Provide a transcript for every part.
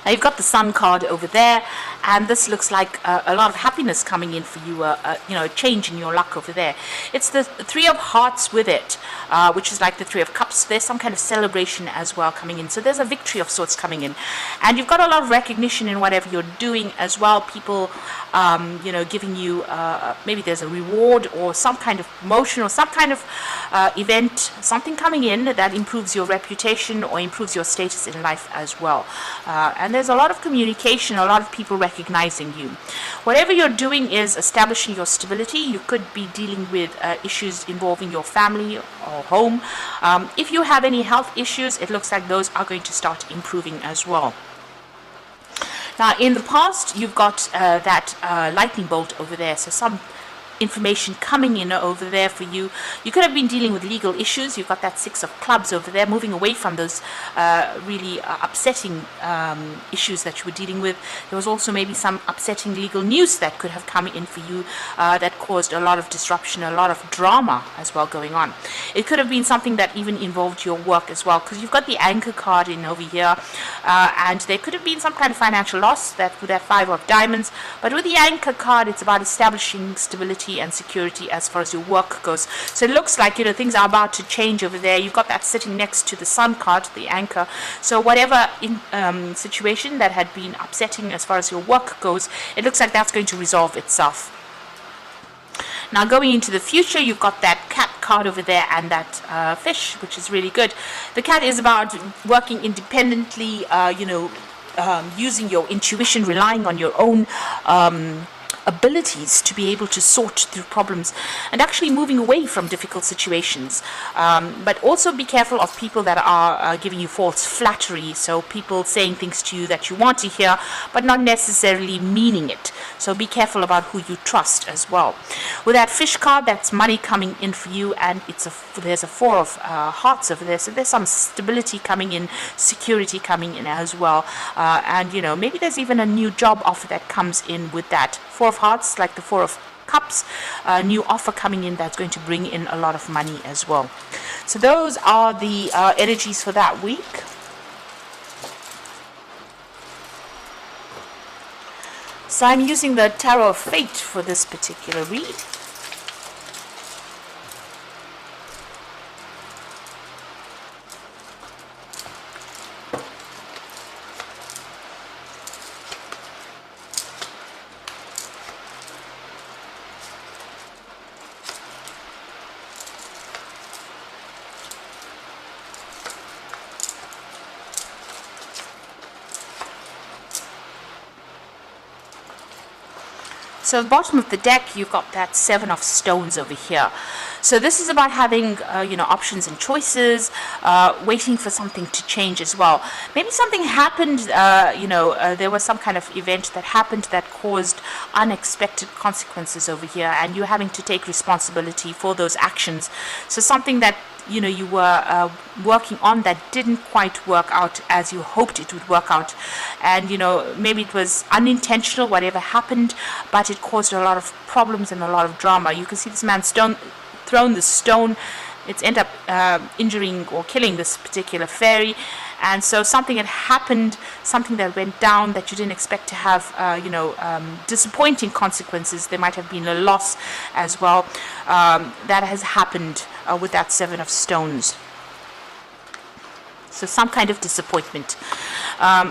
You've got the Sun card over there, and this looks like a lot of happiness coming in for you, a change in your luck over there. It's the Three of Hearts with it, which is like the Three of Cups. There's some kind of celebration as well coming in. So there's a victory of sorts coming in. And you've got a lot of recognition in whatever you're doing as well. People, giving you, maybe there's a reward or some kind of promotion or some kind of event, something coming in that improves your reputation or improves your status in life as well. And there's a lot of communication, a lot of people recognizing you. Whatever you're doing is establishing your stability. You could be dealing with issues involving your family or home. If you have any health issues, it looks like those are going to start improving as well. Now, in the past, you've got that lightning bolt over there, so some information coming in over there for you. You could have been dealing with legal issues. You've got that Six of Clubs over there, moving away from those really upsetting issues that you were dealing with. There was also maybe some upsetting legal news that could have come in for you that caused a lot of disruption, a lot of drama as well going on. It could have been something that even involved your work as well, because you've got the Anchor card in over here, and there could have been some kind of financial loss that with that Five of Diamonds. But with the Anchor card, it's about establishing stability and security as far as your work goes. So it looks like things are about to change over there. You've got that sitting next to the Sun card, the Anchor. So whatever situation that had been upsetting as far as your work goes, it looks like that's going to resolve itself. Now, going into the future, you've got that Cat card over there and that Fish, which is really good. The Cat is about working independently, using your intuition, relying on your own abilities to be able to sort through problems and actually moving away from difficult situations. But also be careful of people that are giving you false flattery. So people saying things to you that you want to hear, but not necessarily meaning it. So be careful about who you trust as well. With that Fish card, that's money coming in for you, and there's a Four of Hearts over there. So there's some stability coming in, security coming in as well. And maybe there's even a new job offer that comes in with that. Four of Hearts, like the Four of Cups, a new offer coming in that's going to bring in a lot of money as well. So those are the energies for that week. So I'm using the Tarot of Fate for this particular read. So at the bottom of the deck, you've got that Seven of Stones over here. So this is about having, options and choices, waiting for something to change as well. Maybe something happened, there was some kind of event that happened that caused unexpected consequences over here, and you're having to take responsibility for those actions. So something that you were working on that didn't quite work out as you hoped it would work out, and maybe it was unintentional, whatever happened, but it caused a lot of problems and a lot of drama. You can see this man thrown the stone. It's ended up injuring or killing this particular fairy. And so something had happened, something that went down that you didn't expect to have, disappointing consequences. There might have been a loss as well. That has happened with that Seven of Stones. So some kind of disappointment.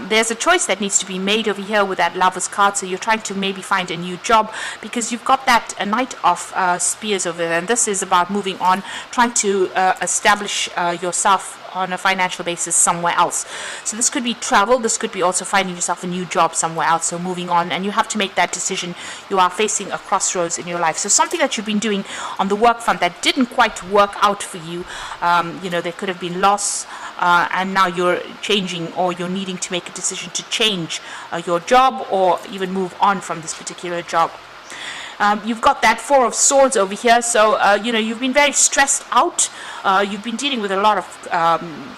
There's a choice that needs to be made over here with that Lover's card. So you're trying to maybe find a new job because you've got that Knight of Spears over there. And this is about moving on, trying to establish yourself on a financial basis somewhere else. So this could be travel. This could be also finding yourself a new job somewhere else. So moving on, and you have to make that decision. You are facing a crossroads in your life. So something that you've been doing on the work front that didn't quite work out for you. There could have been loss. And now you're changing, or you're needing to make a decision to change your job or even move on from this particular job. You've got that Four of Swords over here, so you've been very stressed out. You've been dealing with a lot of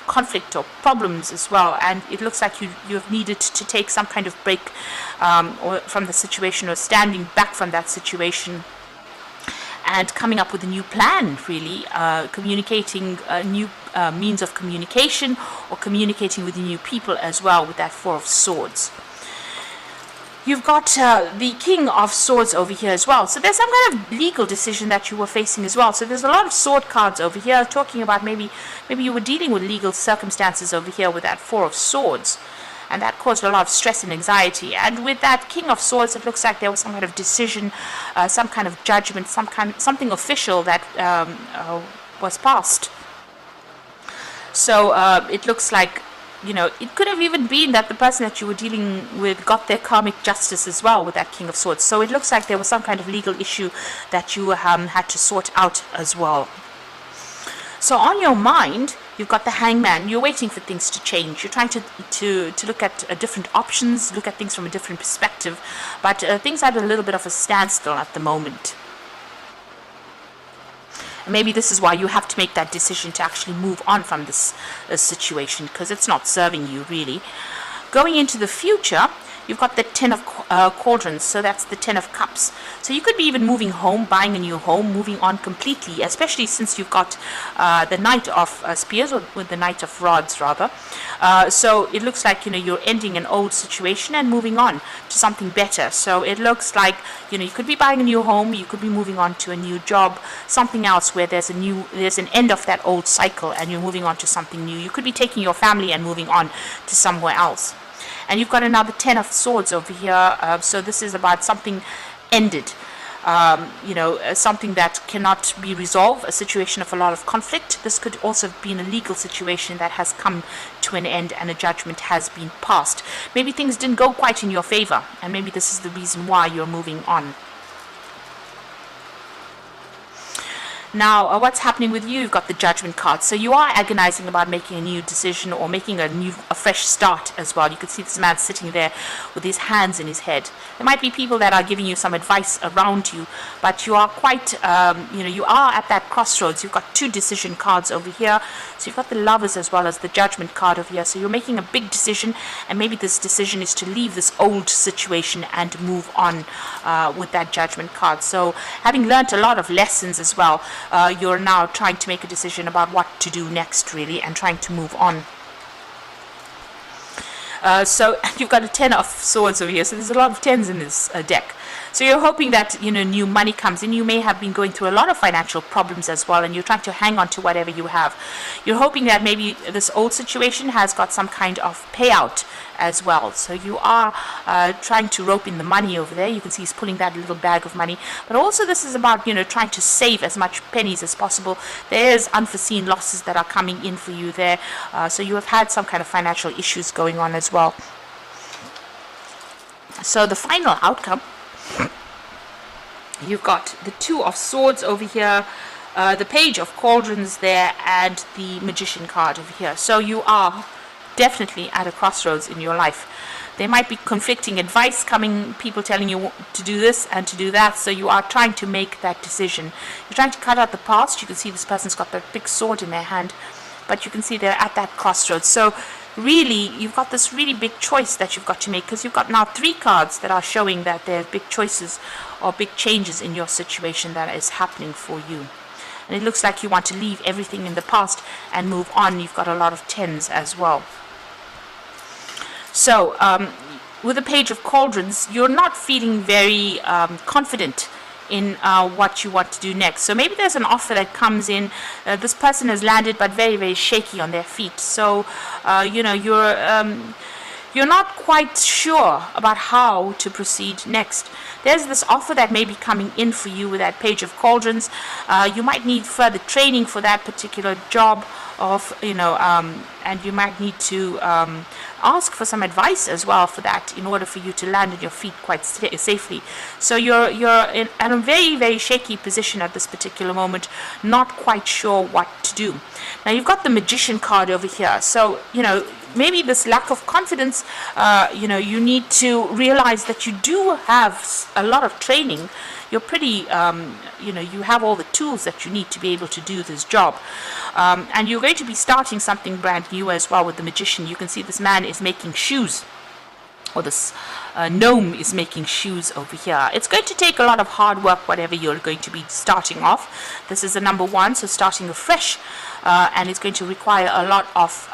conflict or problems as well, and it looks like you've needed to take some kind of break or from the situation, or standing back from that situation. and coming up with a new plan, really, communicating new means of communication, or communicating with new people as well with that Four of Swords. You've got the King of Swords over here as well. So there's some kind of legal decision that you were facing as well. So there's a lot of sword cards over here talking about maybe you were dealing with legal circumstances over here with that Four of Swords. And that caused a lot of stress and anxiety. And with that King of Swords, it looks like there was some kind of decision, some kind of judgment, something official that was passed. So it looks like, it could have even been that the person that you were dealing with got their karmic justice as well with that King of Swords. So it looks like there was some kind of legal issue that you had to sort out as well. So on your mind, you've got the Hangman. You're waiting for things to change. You're trying to look at different options, look at things from a different perspective. But things are at a little bit of a standstill at the moment. Maybe this is why you have to make that decision to actually move on from this situation, because it's not serving you really. Going into the future, you've got the Ten of Cauldrons, so that's the Ten of Cups. So you could be even moving home, buying a new home, moving on completely, especially since you've got the Knight of Spears, or with the Knight of Rods rather. So it looks like you're ending an old situation and moving on to something better. So it looks like you could be buying a new home, you could be moving on to a new job, something else where there's an end of that old cycle and you're moving on to something new. You could be taking your family and moving on to somewhere else. And you've got another Ten of Swords over here. So this is about something ended. Something that cannot be resolved, a situation of a lot of conflict. This could also have been a legal situation that has come to an end and a judgment has been passed. Maybe things didn't go quite in your favor, and maybe this is the reason why you're moving on. Now, what's happening with you? You've got the Judgment card. So you are agonizing about making a new decision or making a fresh start as well. You can see this man sitting there with his hands in his head. There might be people that are giving you some advice around you, but you are quite, you are at that crossroads. You've got two decision cards over here. So you've got the Lovers as well as the Judgment card over here. So you're making a big decision, and maybe this decision is to leave this old situation and move on with that Judgment card. So having learnt a lot of lessons as well, you're now trying to make a decision about what to do next, really, and trying to move on. So you've got a Ten of Swords over here, so there's a lot of tens in this deck. So you're hoping that new money comes in. You may have been going through a lot of financial problems as well, and you're trying to hang on to whatever you have. You're hoping that maybe this old situation has got some kind of payout as well. So you are trying to rope in the money over there. You can see he's pulling that little bag of money. But also this is about trying to save as much pennies as possible. There's unforeseen losses that are coming in for you there. So you have had some kind of financial issues going on as well. So the final outcome, you've got the Two of Swords over here, the Page of Cauldrons there, and the Magician card over here. So you are definitely at a crossroads in your life. There might be conflicting advice coming, people telling you to do this and to do that, so you are trying to make that decision. You're trying to cut out the past. You can see this person's got that big sword in their hand, but you can see they're at that crossroads. So really, you've got this really big choice that you've got to make, because you've got now 3 cards that are showing that there are big choices or big changes in your situation that is happening for you. And it looks like you want to leave everything in the past and move on. You've got a lot of tens as well. So with the Page of Cauldrons, you're not feeling very confident in what you want to do next. So maybe there's an offer that comes in. This person has landed, but very, very shaky on their feet. So you're not quite sure about how to proceed next. There's this offer that may be coming in for you with that Page of Cauldrons. You might need further training for that particular job, and you might need to ask for some advice as well for that, in order for you to land on your feet quite safely. So you're in a very, very shaky position at this particular moment, not quite sure what to do. Now you've got the Magician card over here. So maybe this lack of confidence, you need to realize that you do have a lot of training. You're pretty, you have all the tools that you need to be able to do this job. And you're going to be starting something brand new as well with the Magician. You can see this man is making shoes. or this gnome is making shoes over here. It's going to take a lot of hard work, whatever you're going to be starting off. This is a number 1, so starting afresh, and it's going to require a lot of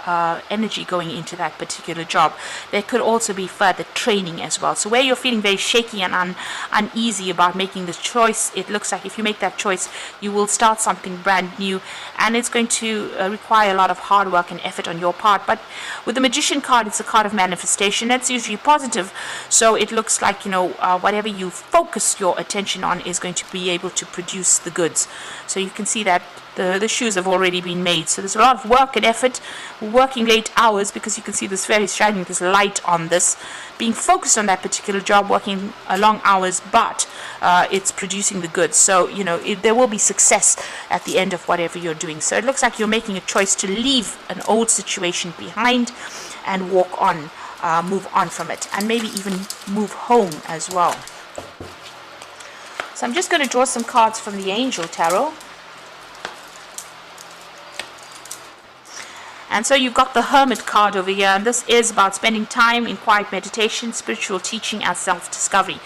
energy going into that particular job. There could also be further training as well. So where you're feeling very shaky and uneasy about making this choice, it looks like if you make that choice, you will start something brand new, and it's going to require a lot of hard work and effort on your part. But with the Magician card, it's a card of manifestation. That's usually positive. So it looks like, whatever you focus your attention on is going to be able to produce the goods. So you can see that the shoes have already been made. So there's a lot of work and effort, working late hours, because you can see this very shining, this light on this, being focused on that particular job, working long hours, but it's producing the goods. So, there will be success at the end of whatever you're doing. So it looks like you're making a choice to leave an old situation behind and walk on, move on from it, and maybe even move home as well. So I'm just going to draw some cards from the Angel Tarot. And so you've got the Hermit card over here, and this is about spending time in quiet meditation, spiritual teaching, and self-discovery.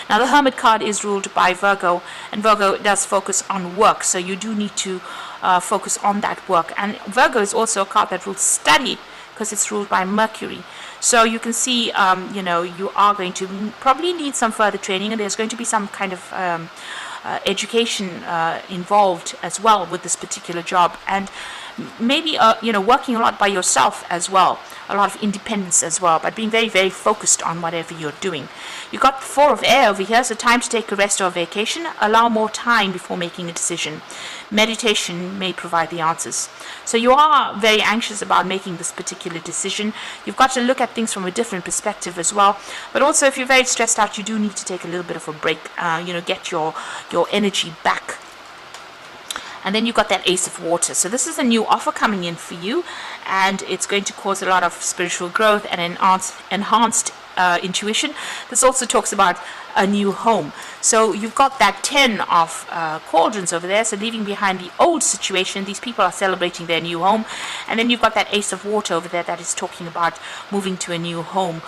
Now, the Hermit card is ruled by Virgo, and Virgo does focus on work, so you do need to focus on that work. And Virgo is also a card that rules study, because it's ruled by Mercury. So you can see, you are going to probably need some further training, and there's going to be some kind of education involved as well with this particular job, and maybe working a lot by yourself as well, a lot of independence as well, but being very, very focused on whatever you're doing. You've got the 4 of Air over here, so time to take a rest or a vacation. Allow more time before making a decision. Meditation may provide the answers. So you are very anxious about making this particular decision. You've got to look at things from a different perspective as well. But also, if you're very stressed out, you do need to take a little bit of a break, get your energy back. And then you've got that Ace of Water. So this is a new offer coming in for you, and it's going to cause a lot of spiritual growth and enhanced intuition. This also talks about a new home. So you've got that 10 of cauldrons over there, so leaving behind the old situation. These people are celebrating their new home. And then you've got that Ace of Water over there that is talking about moving to a new home.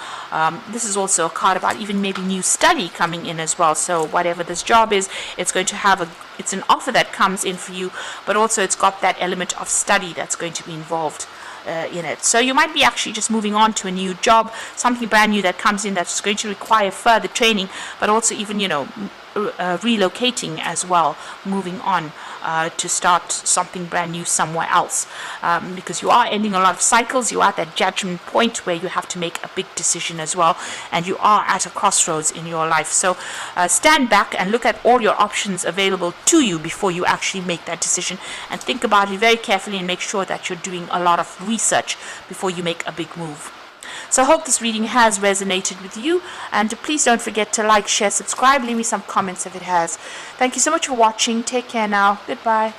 This is also a card about even maybe new study coming in as well. So whatever this job is, it's going to have it's an offer that comes in for you, but also it's got that element of study that's going to be involved in it. So you might be actually just moving on to a new job, something brand new that comes in that's going to require further training, but also even relocating as well, moving on to start something brand new somewhere else, because you are ending a lot of cycles. You are at that judgment point where you have to make a big decision as well, and you are at a crossroads in your life. So stand back and look at all your options available to you before you actually make that decision, and think about it very carefully and make sure that you're doing a lot of research before you make a big move. So I hope this reading has resonated with you, and please don't forget to like, share, subscribe, leave me some comments if it has. Thank you so much for watching. Take care now. Goodbye.